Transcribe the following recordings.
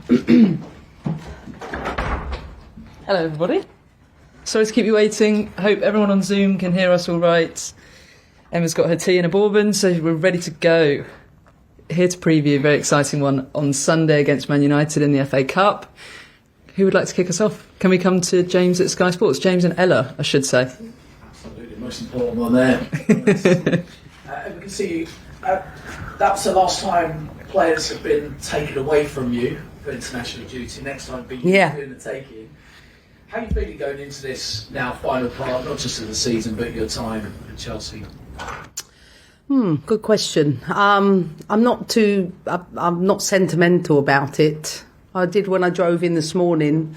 Hello everybody. Sorry to keep you waiting. Hope everyone on Zoom can hear us all right. Emma's got her tea and a bourbon, so we're ready to go. Here to preview a very exciting one on Sunday against Man United in the FA Cup. Who would like to kick us off? Can we come to James at Sky Sports? James and Ella, I should say. Absolutely, most important one there. We can see that's the last time players have been taken away from you for international duty. Next time be you doing the taking. How are you feeling going into this now final part, not just of the season, but your time at Chelsea? Good question. I'm not sentimental about it. I did when I drove in this morning,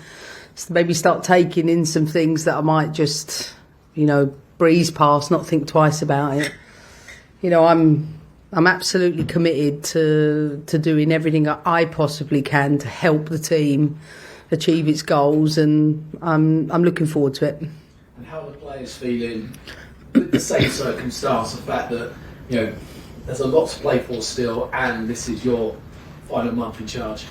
maybe start taking in some things that I might just, breeze past, not think twice about it. I'm absolutely committed to doing everything I possibly can to help the team achieve its goals, and I'm looking forward to it. And how are the players feeling with the same circumstance, the fact that there's a lot to play for still, and this is your final month in charge?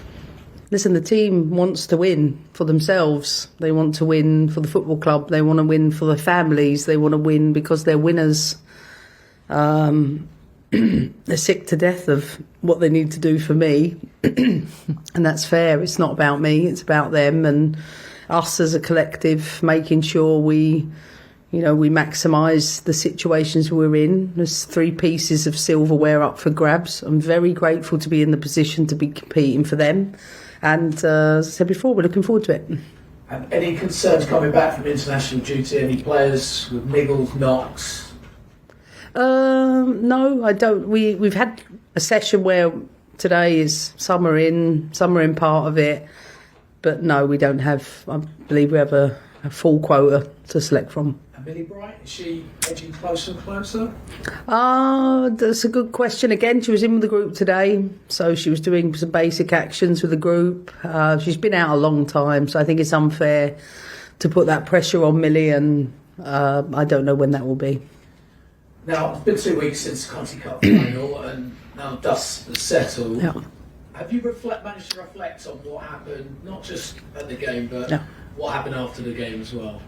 Listen, the team wants to win for themselves. They want to win for the football club. They want to win for their families. They want to win because they're winners. They're sick to death of what they need to do for me. And that's fair. It's not about me. It's about them and us as a collective, making sure we maximise the situations we're in. There's 3 pieces of silverware up for grabs. I'm very grateful to be in the position to be competing for them. And as I said before, we're looking forward to it. And any concerns coming back from international duty? Any players with niggles, knocks? No, I don't. We've had a session where today is some are in part of it. But no, we don't have, I believe we have a full quota to select from. And Millie Bright, is she edging closer and closer? That's a good question. Again, she was in with the group today, so she was doing some basic actions with the group. She's been out a long time, so I think it's unfair to put that pressure on Millie, and I don't know when that will be. Now, it's been 2 weeks since the Conti Cup final, and now dust has settled. Yeah. Have you managed to reflect on what happened, not just at the game, but what happened after the game as well?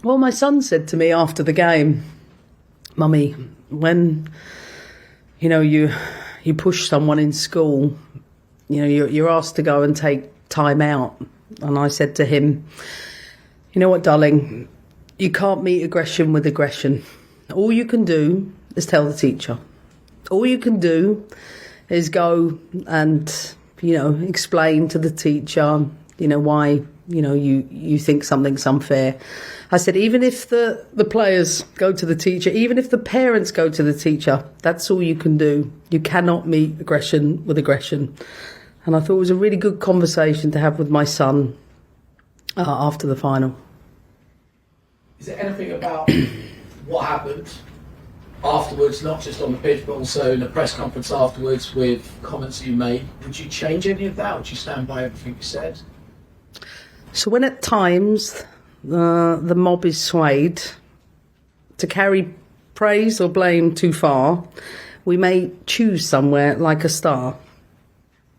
Well, my son said to me after the game, "Mummy, when you push someone in school, you're asked to go and take time out." And I said to him, "You know what, darling? You can't meet aggression with aggression. All you can do is tell the teacher. All you can do is go and explain to the teacher why you think something's unfair." I said, even if the players go to the teacher, even if the parents go to the teacher, that's all you can do. You cannot meet aggression with aggression. And I thought it was a really good conversation to have with my son after the final. Is there anything about what happened afterwards, not just on the pitch, but also in the press conference afterwards with comments you made? Would you change any of that? Would you stand by everything you said? So when at times the mob is swayed to carry praise or blame too far, we may choose somewhere like a star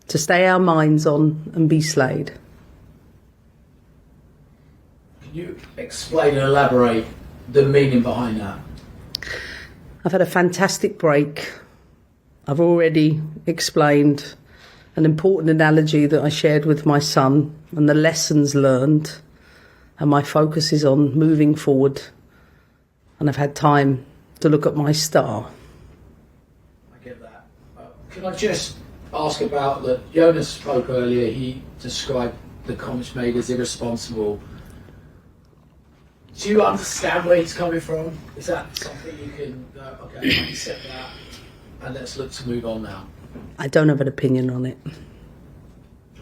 to stay our minds on and be slayed. Can you explain and elaborate the meaning behind that? I've had a fantastic break. I've already explained an important analogy that I shared with my son and the lessons learned, and my focus is on moving forward, and I've had time to look at my star. I get that. Can I just ask about that? Jonas spoke earlier, he described the comments made as irresponsible. Do you understand where he's coming from? Is that something you can go, okay, I accept that, and let's look to move on now? I don't have an opinion on it.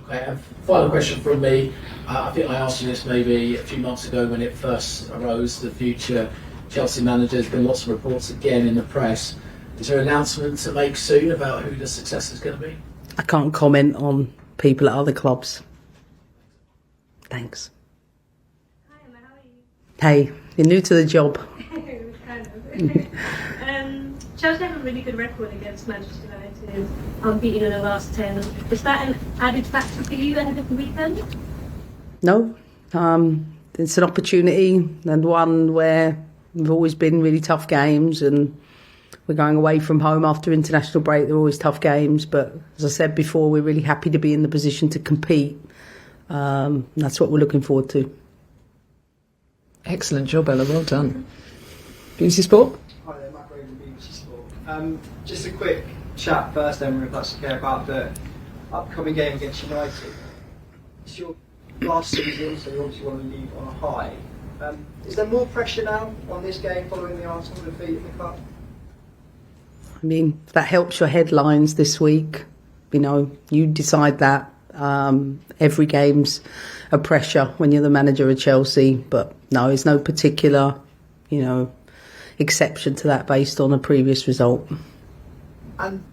Okay, and final question from me. I think I asked you this maybe a few months ago when it first arose, the future Chelsea manager. There's been lots of reports again in the press. Is there an announcement to make soon about who the successor is going to be? I can't comment on people at other clubs. Thanks. Hi Emma, how are you? Hey, you're new to the job. kind of. Chelsea have a really good record against Manchester United, unbeaten in the last 10. Is that an added factor for you ahead of the weekend? No, it's an opportunity and one where we've always been really tough games, and we're going away from home after international break. They're always tough games, but as I said before, we're really happy to be in the position to compete. That's what we're looking forward to. Excellent job, Ella. Well done. BBC Sport? Hi there, Matt Raven, BBC Sport. Just a quick chat first, Emma, if that's okay, about the upcoming game against United. It's your last season, so you obviously want to leave on a high. Is there more pressure now on this game following the Arsenal defeat in the cup? I mean, if that helps your headlines this week, you decide that. Every game's a pressure when you're the manager of Chelsea, but no, there's no particular, exception to that based on a previous result. And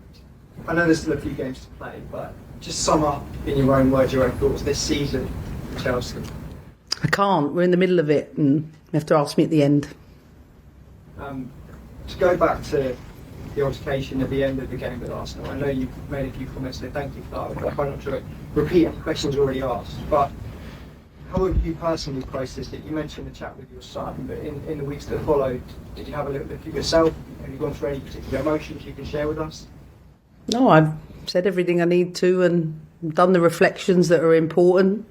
I know there's still a few games to play, but just sum up in your own words, your own thoughts this season for Chelsea. I can't. We're in the middle of it, and you have to ask me at the end. To go back to the altercation at the end of the game with Arsenal, I know you've made a few comments, so thank you for that. I'll try not to repeat any questions already asked, but how have you personally processed it? You mentioned the chat with your son, but in the weeks that followed, did you have a little look at yourself? Have you gone through any particular emotions you can share with us? No, I've said everything I need to and done the reflections that are important.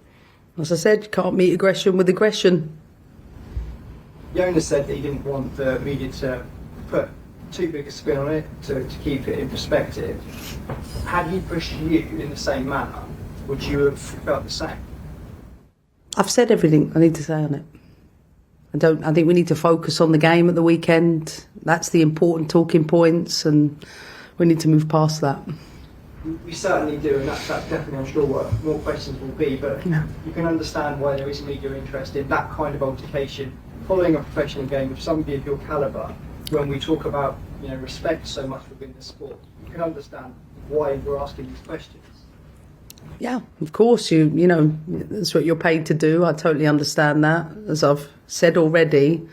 As I said, you can't meet aggression with aggression. Jonas said that he didn't want the media to put too big a spin on it, to keep it in perspective. Had he pushed you in the same manner, would you have felt the same? I've said everything I need to say on it. I think we need to focus on the game at the weekend. That's the important talking points, and we need to move past that. We certainly do, and that's definitely, I'm sure, what more questions will be, but you can understand why there is media interest in that kind of altercation following a professional game of somebody of your calibre. When we talk about respect so much within the sport, you can understand why we're asking these questions. Yeah, of course, that's what you're paid to do. I totally understand that. As I've said already,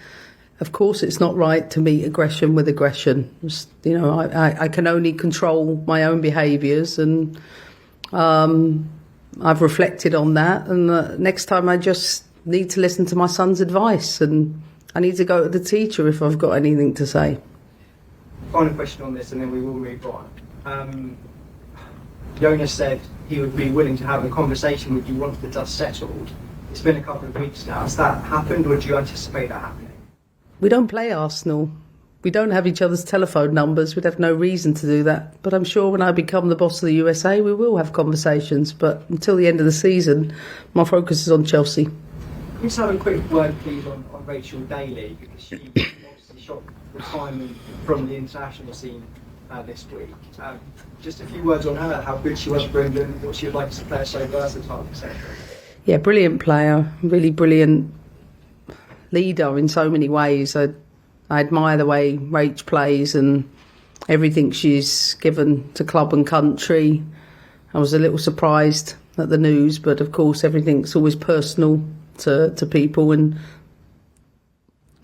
of course it's not right to meet aggression with aggression. I can only control my own behaviours, and I've reflected on that, and next time I just need to listen to my son's advice, and I need to go to the teacher if I've got anything to say. Final question on this, and then we will move on. Jonas said he would be willing to have a conversation with you once the dust settled. It's been a couple of weeks now. Has that happened, or do you anticipate that happening? We don't play Arsenal. We don't have each other's telephone numbers. We'd have no reason to do that. But I'm sure when I become the boss of the USA, we will have conversations. But until the end of the season, my focus is on Chelsea. Can you just have a quick word, please, on Rachel Daly, because she obviously shot retirement from the international scene this week. Just a few words on her, how good she was for England, what she would like to play, so versatile, etc. Yeah, brilliant player, really brilliant leader in so many ways. I admire the way Rach plays and everything she's given to club and country. I was a little surprised at the news, but of course everything's always personal to people, and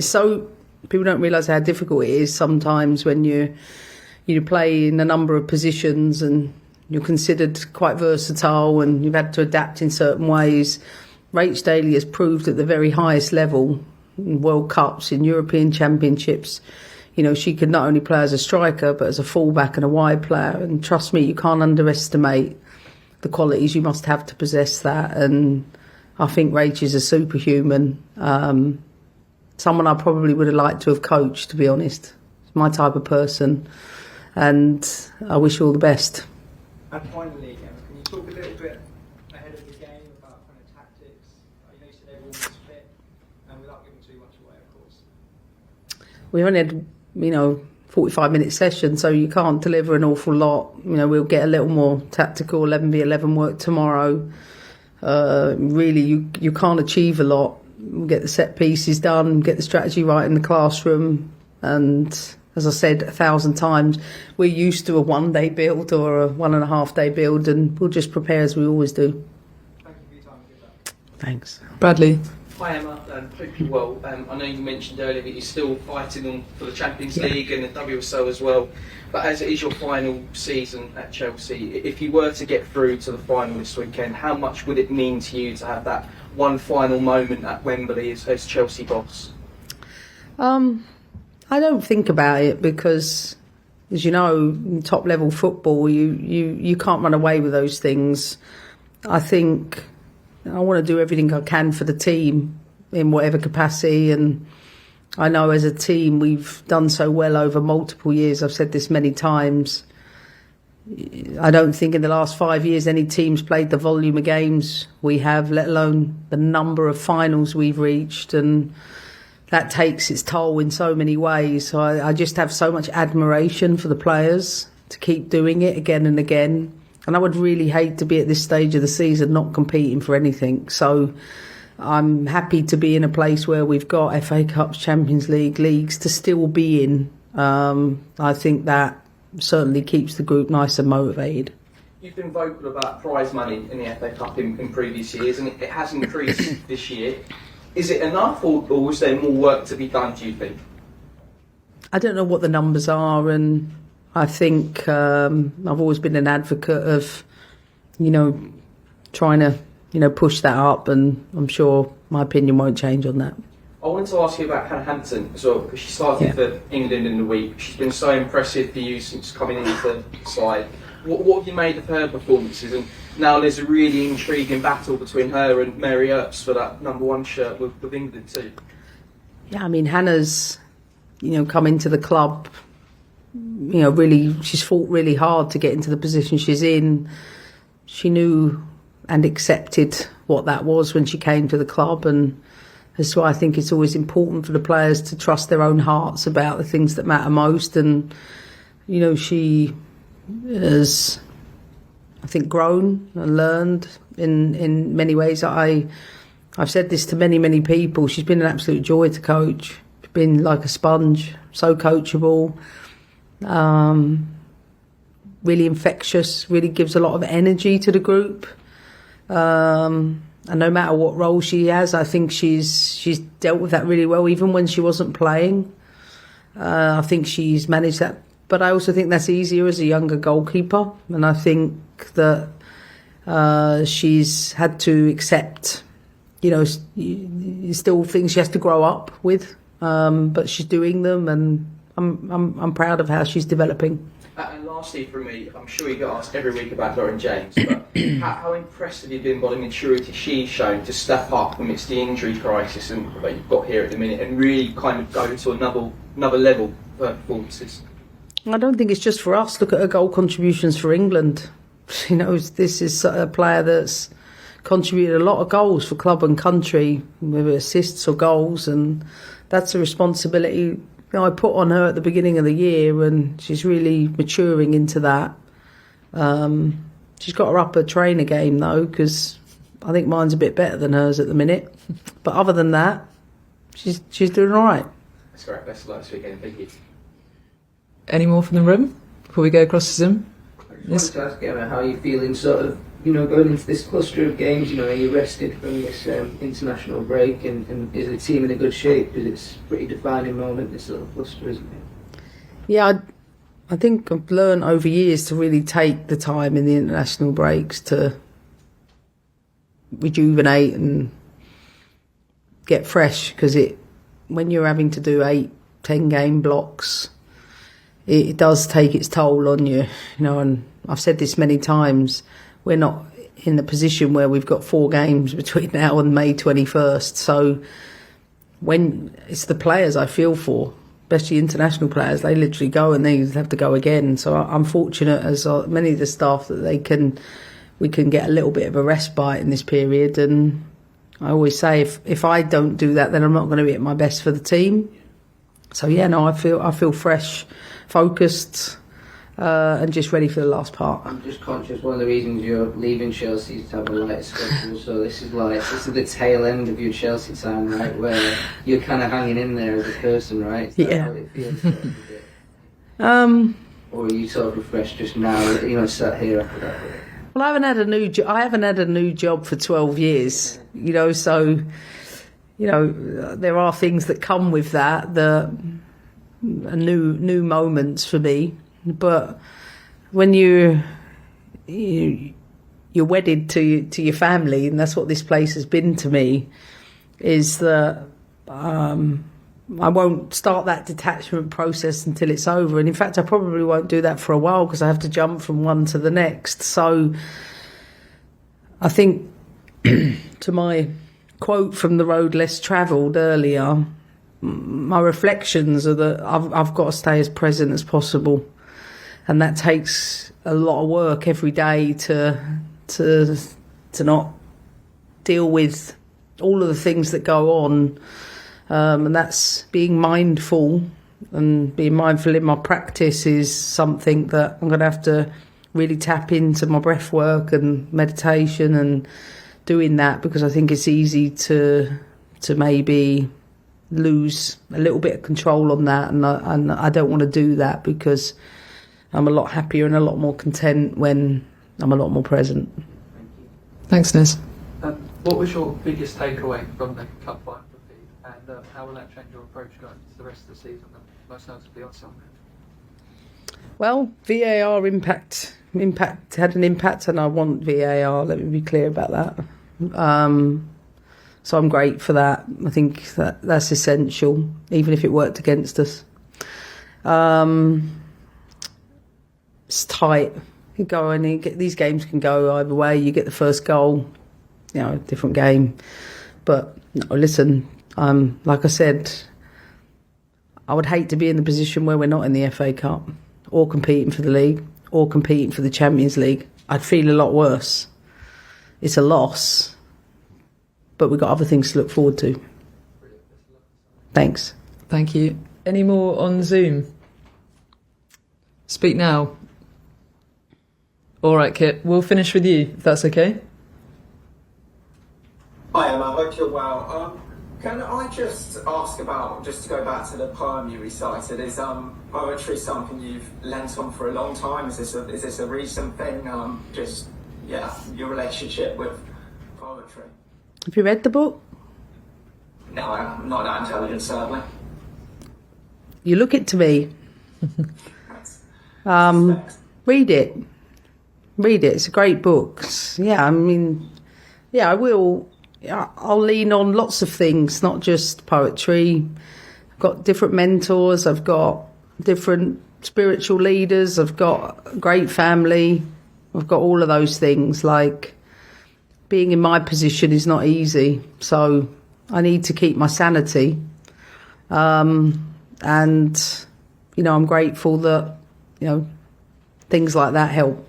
so people don't realise how difficult it is sometimes when you play in a number of positions and you're considered quite versatile and you've had to adapt in certain ways. Rach Daly has proved at the very highest level in World Cups, in European Championships, she could not only play as a striker but as a fullback and a wide player, and trust me, you can't underestimate the qualities you must have to possess that. And I think Rach is a superhuman, someone I probably would have liked to have coached, to be honest. It's my type of person, and I wish you all the best. And finally, can you talk a little bit ahead of the game about kind of tactics? You said everyone was fit, and without giving too much away, of course. We only had, 45-minute session, so you can't deliver an awful lot. We'll get a little more tactical 11v11 work tomorrow. Really, you can't achieve a lot. We'll get the set pieces done, get the strategy right in the classroom, and as I said 1,000 times, we're used to a one-day build or a 1.5-day build, and we'll just prepare as we always do. Thank you for your time. Thanks. Bradley? Hi Emma, hope you're well. I know you mentioned earlier that you're still fighting on for the Champions League and the WSL as well, but as it is your final season at Chelsea, if you were to get through to the final this weekend, how much would it mean to you to have that one final moment at Wembley as Chelsea boss? I don't think about it because, as you know, in top level football, you can't run away with those things. I think I want to do everything I can for the team in whatever capacity, and I know as a team we've done so well over multiple years. I've said this many times. I don't think in the last 5 years any team's played the volume of games we have, let alone the number of finals we've reached, and that takes its toll in so many ways. So I just have so much admiration for the players to keep doing it again and again. And I would really hate to be at this stage of the season not competing for anything. So I'm happy to be in a place where we've got FA Cups, Champions League, leagues to still be in. I think that certainly keeps the group nice and motivated. You've been vocal about prize money in the FA Cup in previous years, and it has increased this year. Is it enough, or was there more work to be done, do you think? I don't know what the numbers are, and I think I've always been an advocate of, trying to, push that up, and I'm sure my opinion won't change on that. I wanted to ask you about Hannah Hampton as well, because she started for England in the week. She's been so impressive for you since coming into the side. What have you made of her performances? And now there's a really intriguing battle between her and Mary Earps for that #1 shirt with England too. Yeah, I mean, Hannah's, come into the club, really, she's fought really hard to get into the position she's in. She knew and accepted what that was when she came to the club, and that's why I think it's always important for the players to trust their own hearts about the things that matter most. And, she has, I think, grown and learned in many ways. I've said this to many, many people. She's been an absolute joy to coach. She's been like a sponge, so coachable, really infectious, really gives a lot of energy to the group. And no matter what role she has, I think she's dealt with that really well, even when she wasn't playing. I think she's managed that. But I also think that's easier as a younger goalkeeper. And I think that she's had to accept, still things she has to grow up with. But she's doing them, and I'm proud of how she's developing. And lastly from me, I'm sure you get asked every week about Lauren James, but how impressed have you been by the maturity she's shown to step up amidst the injury crisis and that you've got here at the minute, and really kind of go to another level for her performances? I don't think it's just for us. Look at her goal contributions for England. This is a player that's contributed a lot of goals for club and country, whether assists or goals, and that's a responsibility I put on her at the beginning of the year, and she's really maturing into that. She's got her up her trainer game though, because I think mine's a bit better than hers at the minute. But other than that, she's doing all right. That's great. Best of luck this weekend. Thank you. Any more from the room before we go across the Zoom? I just wanted to ask Emma, how are you feeling sort of, going into this cluster of games, are you rested from this international break, and is the team in a good shape? Because it's a pretty defining moment, this little cluster, isn't it? Yeah, I think I've learned over years to really take the time in the international breaks to rejuvenate and get fresh, because when you're having to do 8-10 game blocks, it does take its toll on you, and I've said this many times, we're not in the position where we've got 4 games between now and May 21st. So when it's the players I feel for, especially international players, they literally go and they have to go again. So I'm fortunate, as many of the staff, that we can get a little bit of a respite in this period. And I always say, if I don't do that, then I'm not going to be at my best for the team. So yeah, no, I feel fresh, focused, and just ready for the last part. I'm just conscious one of the reasons you're leaving Chelsea is to have a lighter schedule, so this is the tail end of your Chelsea time, right, where you're kind of hanging in there as a person, right? Is that how it feels sort of a bit? Or are you sort of refreshed just now, sat here after that? Well, I haven't had a new job for 12 years, so you know, there are things that come with that are new moments for me. But when you're wedded to your family, and that's what this place has been to me, is that I won't start that detachment process until it's over. And in fact, I probably won't do that for a while because I have to jump from one to the next. So I think to my quote from The Road Less Travelled earlier, my reflections are that I've got to stay as present as possible. And that takes a lot of work every day to not deal with all of the things that go on. And that's being mindful, and being mindful in my practice is something that I'm going to have to really tap into my breath work and meditation and doing that, because I think it's easy to maybe lose a little bit of control on that, and I don't want to do that, because I'm a lot happier and a lot more content when I'm a lot more present. Thanks, Nez. What was your biggest takeaway from the cup final defeat, and how will that change your approach going to the rest of the season, and most notably on Sunday? Well, VAR impact had an impact, and I want VAR. Let me be clear about that. So I'm great for that. I think that's essential, even if it worked against us. It's tight. You go and these games can go either way. You get the first goal, you know, different game. But no, listen, like I said, I would hate to be in the position where we're not in the FA Cup, or competing for the league, or competing for the Champions League. I'd feel a lot worse. It's a loss, but we've got other things to look forward to. Thanks. Thank you. Any more on Zoom? Speak now. All right, Kit, we'll finish with you, if that's okay. Hi Emma, hope you're well. Can I just ask about, just to go back to the poem you recited, is poetry something you've lent on for a long time? Is this a recent thing? Your relationship with poetry? Have you read the book? No, I'm not that intelligent, sadly. You look it to me. Read it. Read it. It's a great book. Yeah, I mean, yeah, I will. I'll lean on lots of things, not just poetry. I've got different mentors. I've got different spiritual leaders. I've got a great family. I've got all of those things. Like, being in my position is not easy. So I need to keep my sanity. And, you know, I'm grateful that, you know, things like that help.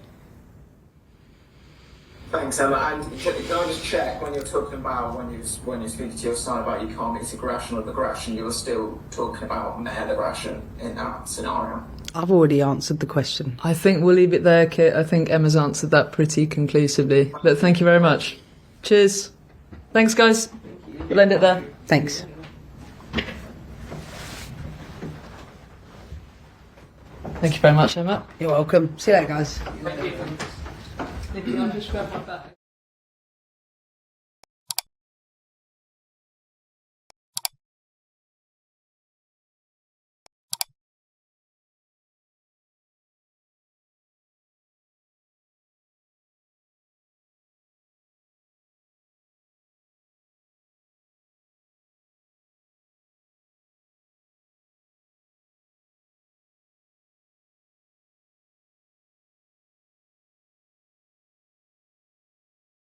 Thanks, Emma. And can I just check, when you're talking about, when you're speaking to your son about you can't mix aggression with aggression, you were still talking about male aggression in that scenario? I've already answered the question. I think we'll leave it there, Kit. I think Emma's answered that pretty conclusively. But thank you very much. Cheers. Thanks, guys. We'll end it there. Thanks. Thank you very much, Emma. You're welcome. See you later, guys. Nicky, I'll just grab my bag.